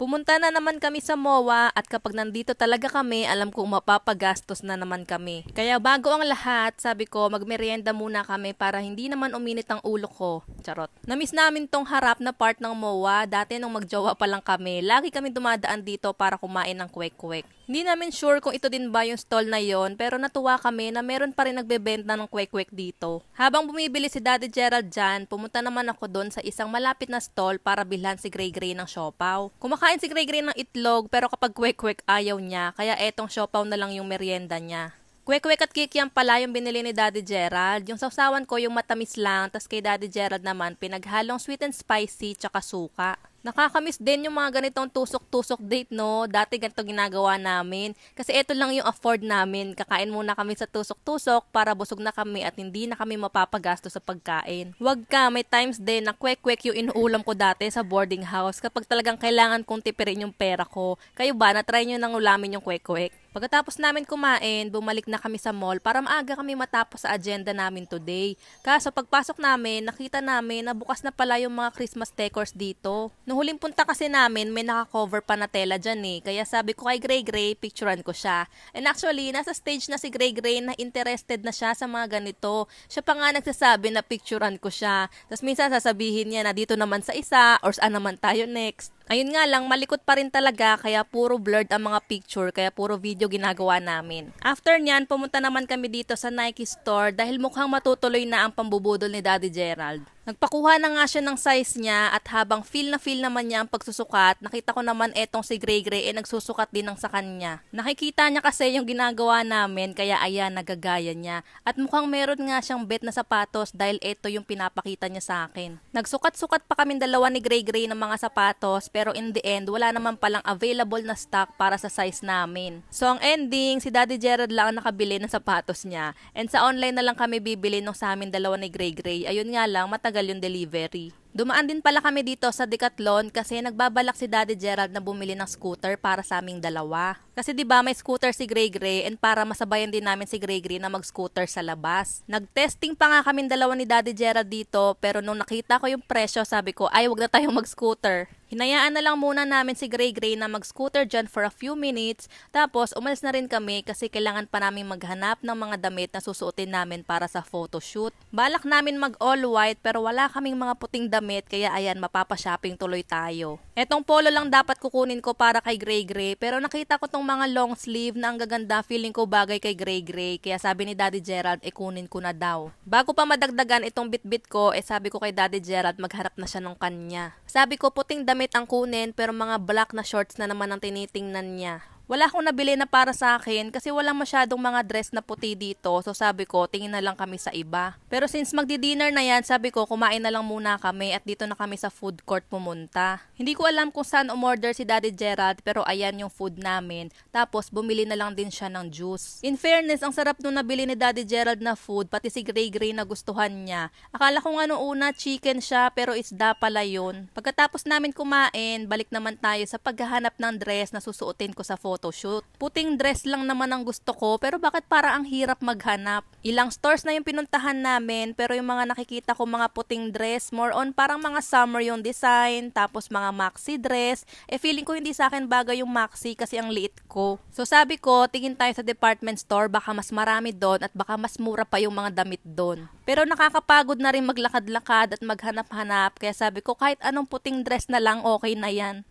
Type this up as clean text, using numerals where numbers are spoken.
Pumunta na naman kami sa MOA at kapag nandito talaga kami, alam kong mapapagastos na naman kami. Kaya bago ang lahat, sabi ko magmerienda muna kami para hindi naman uminit ang ulo ko. Charot. Namiss namin tong harap na part ng MOA. Dati nung magjowa pa lang kami, lagi kami dumadaan dito para kumain ng kwek-kwek. Hindi namin sure kung ito din ba yung stall na yon, pero natuwa kami na meron pa rin nagbebenta ng kwek-kwek dito. Habang bumibili si Daddy Gerald dyan, pumunta naman ako doon sa isang malapit na stall para bilhan si Gray Gray ng siopaw. Kumakain si Gray Gray ng itlog pero kapag kwek-kwek ayaw niya, kaya etong siopaw na lang yung merienda niya. Kwek-kwek at kikiam pala yung binili ni Daddy Gerald. Yung sausawan ko yung matamis lang, tas kay Daddy Gerald naman pinaghalong sweet and spicy tsaka suka. Nakakamiss din yung mga ganitong tusok-tusok date, no? Dati ganito ginagawa namin. Kasi ito lang yung afford namin. Kakain muna kami sa tusok-tusok para busog na kami at hindi na kami mapapagasto sa pagkain. Wag ka, may times din na kwek-kwek yung inuulam ko dati sa boarding house kapag talagang kailangan kong tipirin yung pera ko. Kayo ba, na-try nyo nang ulamin yung kwek-kwek? Pagkatapos namin kumain, bumalik na kami sa mall para maaga kami matapos sa agenda namin today. Kaso pagpasok namin, nakita namin na bukas na pala yung mga Christmas decors dito. Nung huling punta kasi namin, may naka-cover pa na tela dyan eh. Kaya sabi ko kay Gray Gray, picturean ko siya. And actually, nasa stage na si Gray Gray na interested na siya sa mga ganito. Siya pa nga nagsasabi na picturean ko siya. Tapos minsan sasabihin niya na dito naman sa isa or saan naman tayo next. Ayun nga lang, malikot pa rin talaga kaya puro blurred ang mga picture kaya puro video ginagawa namin. After nyan, pumunta naman kami dito sa Nike store dahil mukhang matutuloy na ang pambubudol ni Daddy Gerald. Nagpakuha na nga siya ng size niya at habang feel naman niya ang pagsusukat, nakita ko naman etong si Gray Gray nagsusukat din ng sa kanya. Nakikita niya kasi yung ginagawa namin kaya ayan, nagagaya niya. At mukhang meron nga siyang bet na sapatos dahil eto yung pinapakita niya sa akin. Nagsukat-sukat pa kami dalawa ni Gray Gray ng mga sapatos pero in the end, wala naman palang available na stock para sa size namin. So ang ending, si Daddy Gerald lang ang nakabili ng sapatos niya. And sa online na lang kami bibili nung sa amin dalawa ni Gray Gray. Ayun nga lang, matagal yung delivery. Dumaan din pala kami dito sa Decathlon kasi nagbabalak si Daddy Gerald na bumili ng scooter para sa aming dalawa. Kasi 'di ba may scooter si Gray Gray and para masabayan din namin si Gray Gray na mag-scooter sa labas. Nag-testing pa nga kami dalawa ni Daddy Gerald dito pero nung nakita ko yung presyo sabi ko ay wag na tayong mag-scooter. Hinayaan na lang muna namin si Gray Gray na mag-scooter dyan for a few minutes tapos umalis na rin kami kasi kailangan pa namin maghanap ng mga damit na susuotin namin para sa photoshoot. Balak namin mag all white pero wala kaming mga puting damit kaya ayan mapapa-shopping tuloy tayo. Etong polo lang dapat kukunin ko para kay Gray Gray pero nakita ko tong mga long sleeve na ang gaganda, feeling ko bagay kay Gray Gray kaya sabi ni Daddy Gerald kunin ko na daw. Bago pa madagdagan itong bitbit ko sabi ko kay Daddy Gerald magharap na siya ng kanya. Sabi ko puting damit ang kunin pero mga black na shorts na naman ang tinitingnan niya. Wala akong nabili na para sa akin kasi walang masyadong mga dress na puti dito. So sabi ko, tingin na lang kami sa iba. Pero since magdi-dinner na yan, sabi ko, kumain na lang muna kami at dito na kami sa food court pumunta. Hindi ko alam kung saan umorder si Daddy Gerald pero ayan yung food namin. Tapos bumili na lang din siya ng juice. In fairness, ang sarap nung nabili ni Daddy Gerald na food, pati si Gray Gray na gustuhan niya. Akala ko nga nung una chicken siya pero isda pala yun. Pagkatapos namin kumain, balik naman tayo sa paghahanap ng dress na susuotin ko sa photoshoot. Puting dress lang naman ang gusto ko pero bakit para ang hirap maghanap? Ilang stores na yung pinuntahan namin pero yung mga nakikita ko mga puting dress more on parang mga summer yung design tapos mga maxi dress. Feeling ko hindi sa akin bagay yung maxi kasi ang liit ko. So sabi ko tingin tayo sa department store baka mas marami doon at baka mas mura pa yung mga damit doon. Pero nakakapagod na rin maglakad-lakad at maghanap-hanap kaya sabi ko kahit anong puting dress na lang okay na yan.